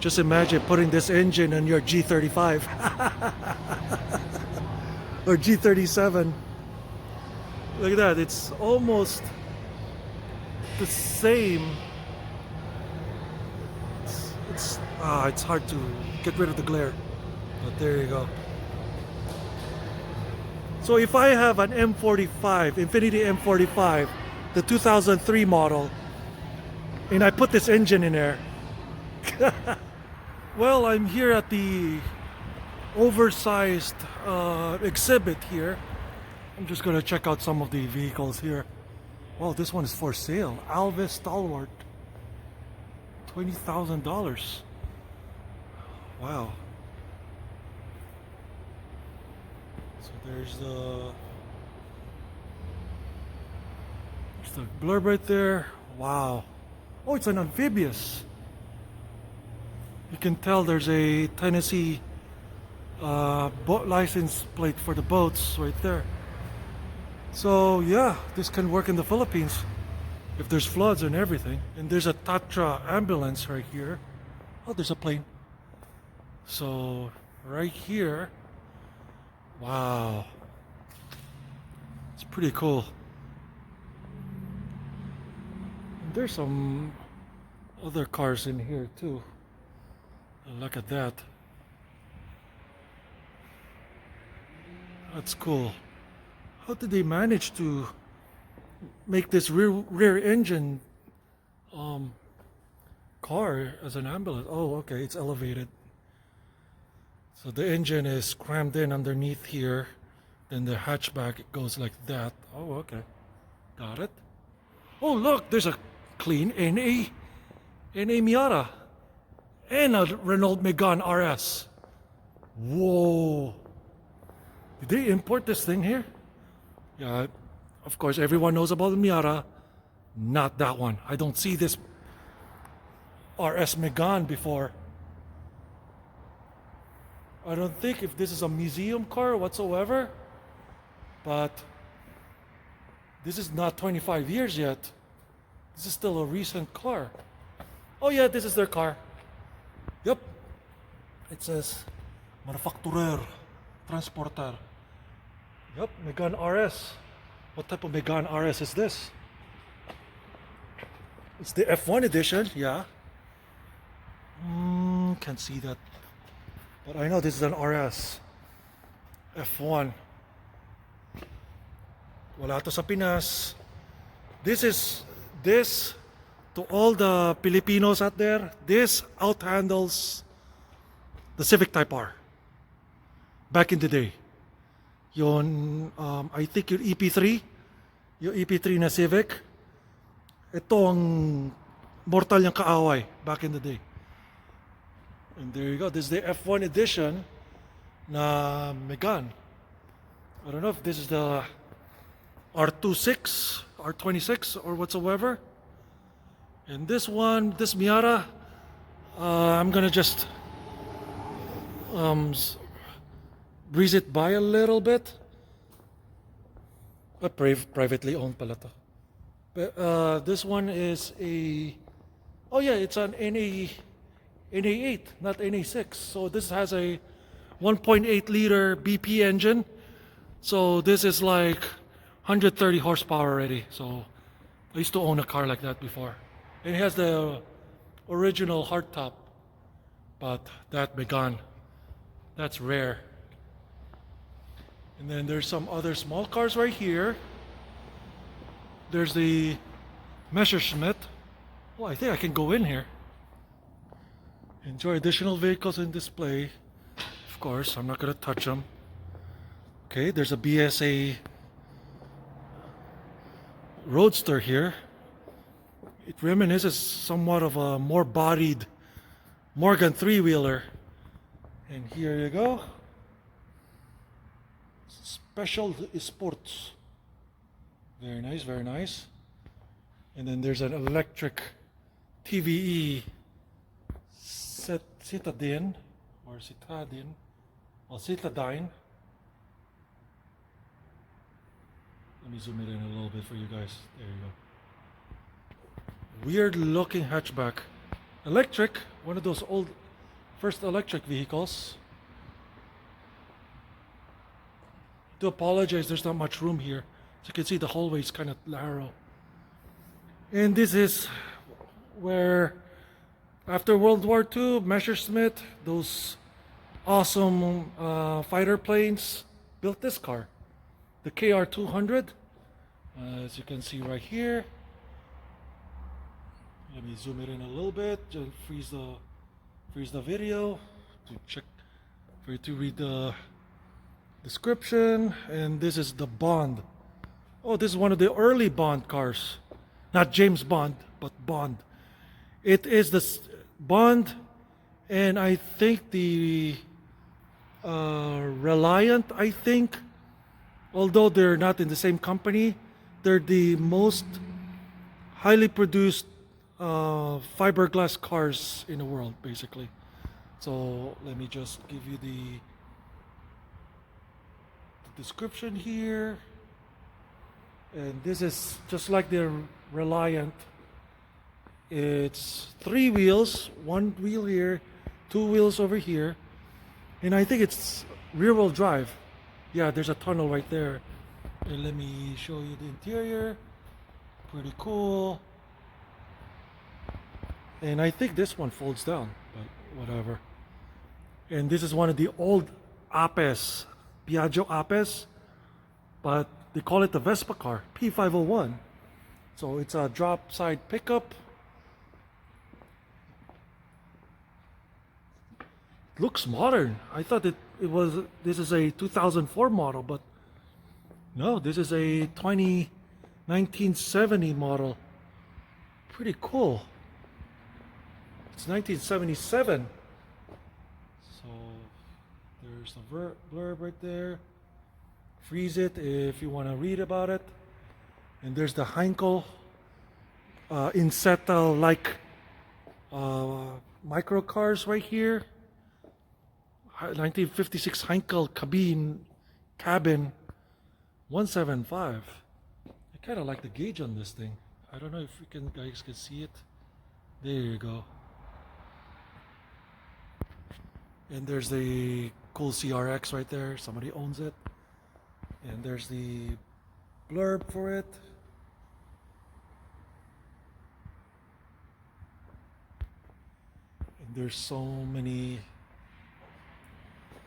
Just imagine putting this engine on your G35 or G37. Look at that, it's almost the same. It's hard to get rid of the glare, but there you go. So if I have an M45, Infiniti M45, the 2003 model, and I put this engine in there, well, I'm here at the oversized exhibit here. I'm just gonna check out some of the vehicles here. Oh, this one is for sale. Alvis Stalwart, $20,000. Wow. So there's the blurb right there. Wow. Oh, it's an amphibious. You can tell there's a Tennessee boat license plate for the boats right there. So yeah, this can work in the Philippines if there's floods and everything. And there's a Tatra ambulance right here. Oh, there's a plane. So right here, wow, it's pretty cool. And there's some other cars in here too. Look at that. That's cool. How did they manage to make this rear engine car as an ambulance? Oh, okay, it's elevated. So the engine is crammed in underneath here. Then the hatchback, it goes like that. Oh, okay. Got it. Oh, look, there's a clean NA Miata and a Renault Megane RS. Whoa. Did they import this thing here? Yeah, of course, everyone knows about the Miata. Not that one. I don't see this RS Megane before. I don't think if this is a museum car whatsoever, but this is not 25 years yet. This is still a recent car. Oh yeah, this is their car. Yep. It says Manufacturer, Transporter. Yep, Megane RS. What type of Megane RS is this? It's the F1 edition, yeah. Can't see that. But I know this is an RS. F1. Wala to sa Pinas. This, to all the Filipinos out there, this outhandles the Civic Type R. Back in the day. Yun, I think yung EP3, yung EP3 na Civic, ito ang mortal niyang kaaway back in the day. And there you go. This is the F1 edition na Megane. I don't know if this is the R26, R26 or whatsoever. And this one, this Miata, I'm gonna just breeze it by a little bit. Privately owned pala to. But this one is a, oh yeah, it's an NA8, not NA6. So this has a 1.8 liter BP engine. So this is like 130 horsepower already. So I used to own a car like that before. And it has the original hardtop, but that Megane, that's rare. And then there's some other small cars right here. There's the Messerschmitt. Oh, I think I can go in here. Enjoy additional vehicles in display. Of course, I'm not going to touch them. Okay, there's a BSA Roadster here. It reminisces somewhat of a more bodied Morgan three-wheeler. And here you go. Special Sports. Very nice, very nice. And then there's an electric TVE Citadine or Citadine. Well, Citadine. Let me zoom it in a little bit for you guys. There you go. Weird looking hatchback. Electric, one of those old First electric vehicles. Do apologize, there's not much room here. As you can see, the hallway is kind of narrow. And this is where, after World War II, Messerschmitt, those awesome fighter planes, built this car, the KR-200. As you can see right here. Let me zoom it in a little bit, just freeze the video to check for you to read the description. And this is the Bond. Oh, this is one of the early Bond cars. Not James Bond, but Bond. It is the Bond, and I think the Reliant, I think, although they're not in the same company, they're the most highly produced fiberglass cars in the world, basically. So let me just give you the description here. And this is just like the Reliant. It's 3 wheels, 1 wheel here, 2 wheels over here, and I think it's rear-wheel drive. Yeah, there's a tunnel right there. And let me show you the interior. Pretty cool. And I think this one folds down, but whatever. And this is one of the old Apes, Piaggio Apes, but they call it the Vespa Car P501. So it's a drop side pickup. Looks modern. I thought this is a 2004 model, but no, this is a 1970 model. Pretty cool. It's 1977. So there's the blurb right there. Freeze it if you want to read about it. And there's the Heinkel Insetta-like micro cars right here. 1956 Heinkel cabin 175. I kind of like the gauge on this thing. I don't know if you guys can see it. There you go. And there's the cool CRX right there. Somebody owns it. And there's the blurb for it. And there's so many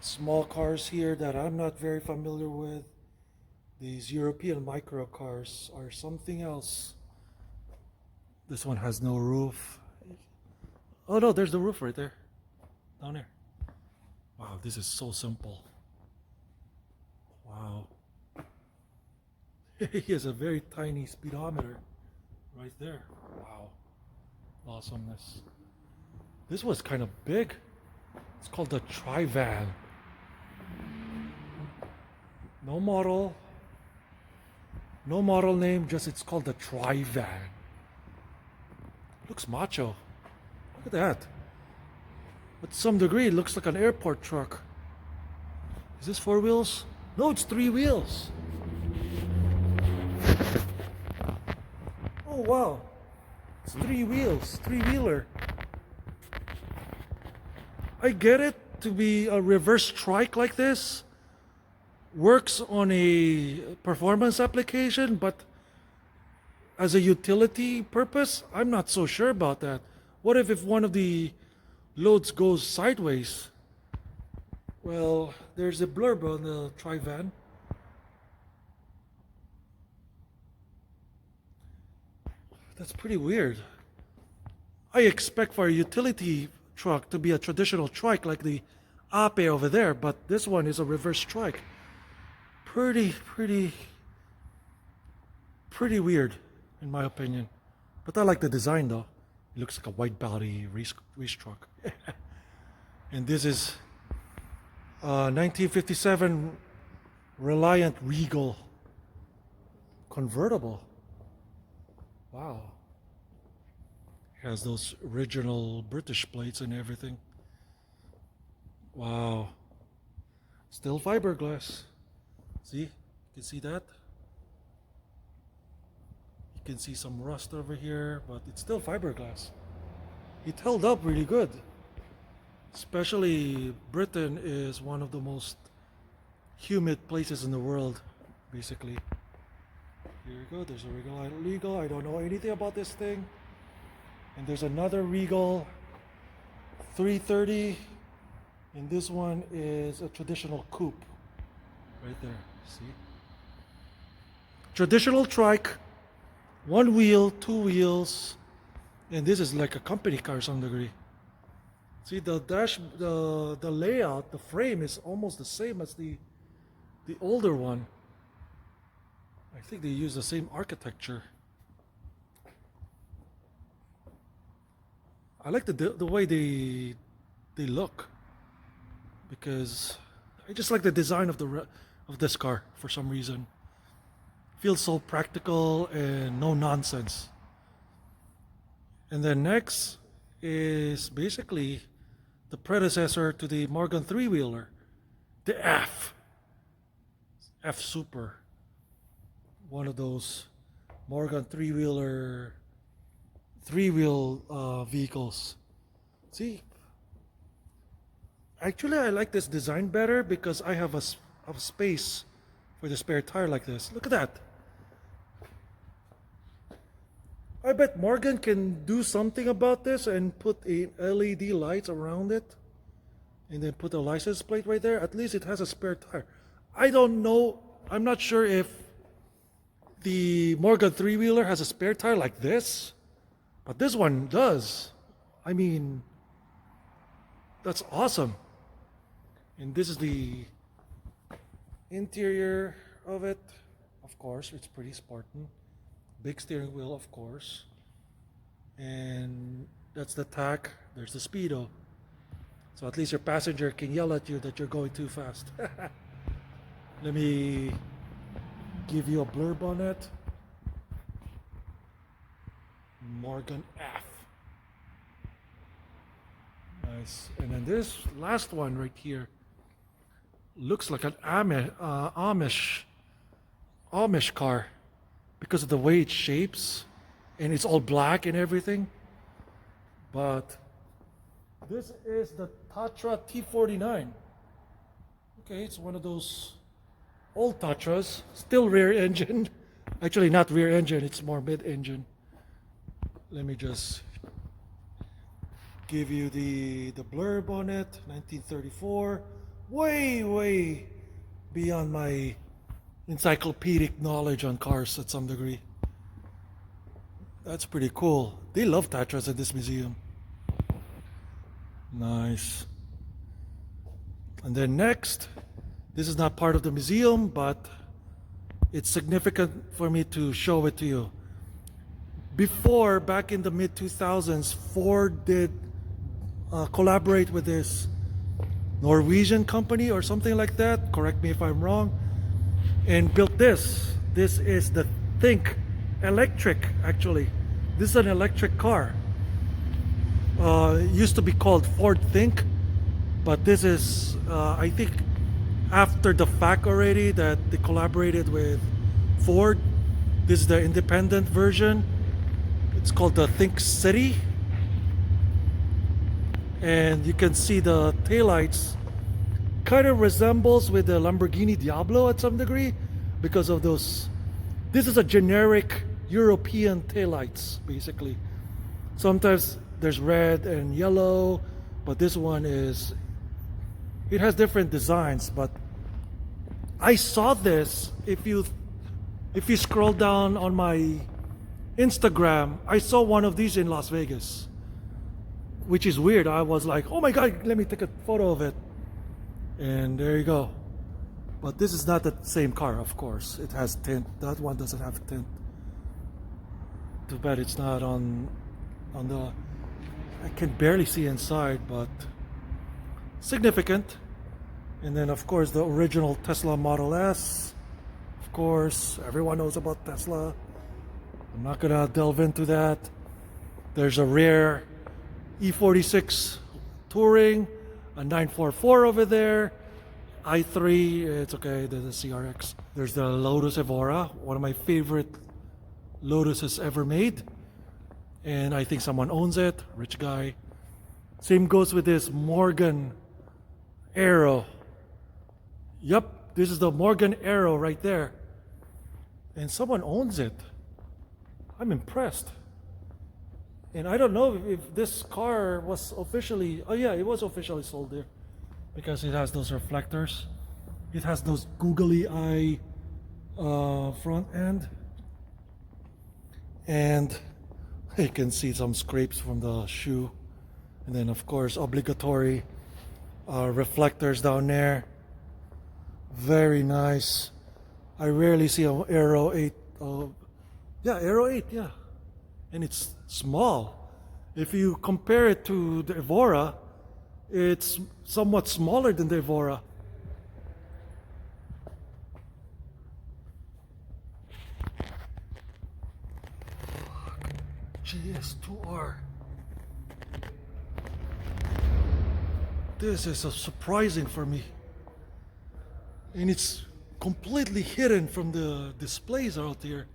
small cars here that I'm not very familiar with. These European micro cars are something else. This one has no roof. Oh no, there's the roof right there. Down there. Wow, this is so simple. Wow. He has a very tiny speedometer right there. Wow. Awesomeness. This was kind of big. It's called the Tri-Van. No model name, just it's called the Tri-Van. Looks macho. Look at that. At some degree, it looks like an airport truck. Is this 4 wheels? No, it's 3 wheels. Oh wow. It's 3 wheels, 3-wheeler. I get it to be a reverse trike like this. Works on a performance application, but as a utility purpose, I'm not so sure about that. What if one of the loads goes sideways? Well, there's a blurb on the Tri-Van. That's pretty weird. I expect for a utility truck to be a traditional trike like the Ape over there, but this one is a reverse trike. Pretty weird, in my opinion. But I like the design though. It looks like a wide body race truck. And this is 1957 Reliant Regal Convertible. Wow. It has those original British plates and everything. Wow. Still fiberglass. See? You can see that? You can see some rust over here, but it's still fiberglass. It held up really good. Especially Britain is one of the most humid places in the world, basically. Here you go, there's a Regal. I don't know anything about this thing. And there's another Regal 330. And this one is a traditional coupe. Right there, see? Traditional trike, one wheel, two wheels. And this is like a company car to some degree. See, the layout, the frame is almost the same as the older one. I think they use the same architecture. I like the way they look, because I just like the design of this car for some reason. Feels so practical and no nonsense. And then next is basically the predecessor to the Morgan three-wheeler, the F Super. One of those Morgan three-wheel vehicles. See, actually I like this design better because I have a space for the spare tire like this. Look at that. I bet Morgan can do something about this and put a LED lights around it and then put a license plate right there. At least it has a spare tire. I don't know. I'm not sure if the Morgan three-wheeler has a spare tire like this, but this one does. I mean, that's awesome. And this is the interior of it. Of course, it's pretty Spartan. Big steering wheel, of course. And that's the tach. There's the speedo. So at least your passenger can yell at you that you're going too fast. Let me give you a blurb on it. Morgan F. Nice. And then this last one right here looks like an Amish car because of the way it shapes, and it's all black and everything. But this is the Tatra T49. Okay, it's one of those old Tatras, still rear engine. Actually not rear engine, it's more mid engine. Let me just give you the blurb on it. 1934, way beyond my encyclopedic knowledge on cars at some degree. That's pretty cool. They love Tatras at this museum. Nice. And then next, this is not part of the museum, but it's significant for me to show it to you. Before, back in the mid-2000s, Ford did collaborate with this Norwegian company or something like that, correct me if I'm wrong, and built this. This is the Think Electric, actually. This is an electric car. It used to be called Ford Think, but this is, I think, after the fact already that they collaborated with Ford. This is the independent version. It's called the Think City. And you can see the taillights kind of resembles with the Lamborghini Diablo at some degree because of those. This is a generic European taillights, basically. Sometimes there's red and yellow, but this one is, it has different designs. But I saw this, if you scroll down on my Instagram, I saw one of these in Las Vegas, which is weird. I was like, oh my god, let me take a photo of it. And there you go. But this is not the same car, of course. It has tint. That one doesn't have tint. Too bad it's not on the, I can barely see inside, but significant. And then of course the original Tesla Model S. Of course, everyone knows about Tesla. I'm not gonna delve into that. There's a rare E46 Touring, a 944 over there, i3, it's okay, there's a CRX. There's the Lotus Evora, one of my favorite Lotuses ever made. And I think someone owns it, rich guy. Same goes with this Morgan Arrow. Yep, this is the Morgan Arrow right there. And someone owns it. I'm impressed. And I don't know if this car was officially, oh yeah, it was officially sold there. Because it has those reflectors. It has those googly eye front end. And you can see some scrapes from the shoe. And then of course obligatory reflectors down there. Very nice. I rarely see an Aero 8. Yeah, Aero 8, yeah. And it's small. If you compare it to the Evora, it's somewhat smaller than the Evora. GS2R. This is surprising for me. And it's completely hidden from the displays out here.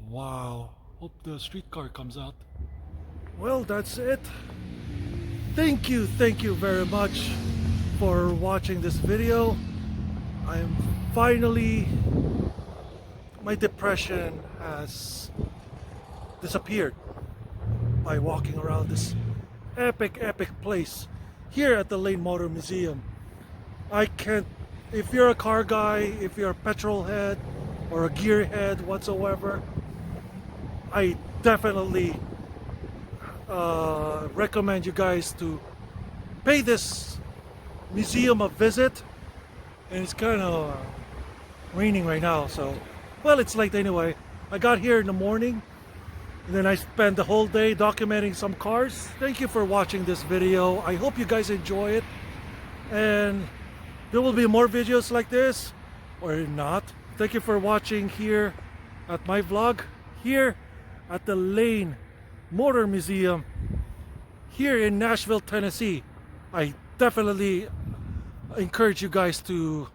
Wow. Hope the streetcar comes out. Well, that's it. Thank you very much for watching this video. I am finally, my depression has disappeared by walking around this epic place here at the Lane Motor Museum. I can't, if you're a car guy, if you're a petrol head or a gearhead whatsoever, I definitely recommend you guys to pay this museum a visit. And it's kind of raining right now, so well, it's late anyway. I got here in the morning and then I spent the whole day documenting some cars. Thank you for watching this video. I hope you guys enjoy it, and there will be more videos like this or not. Thank you for watching here at my vlog here at the Lane Motor Museum here in Nashville, Tennessee. I definitely encourage you guys to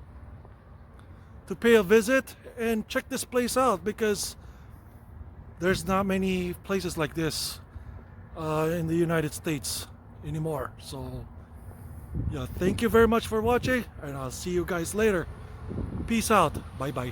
pay a visit and check this place out, because there's not many places like this in the United States anymore. So yeah, thank you very much for watching, and I'll see you guys later. Peace out. Bye bye.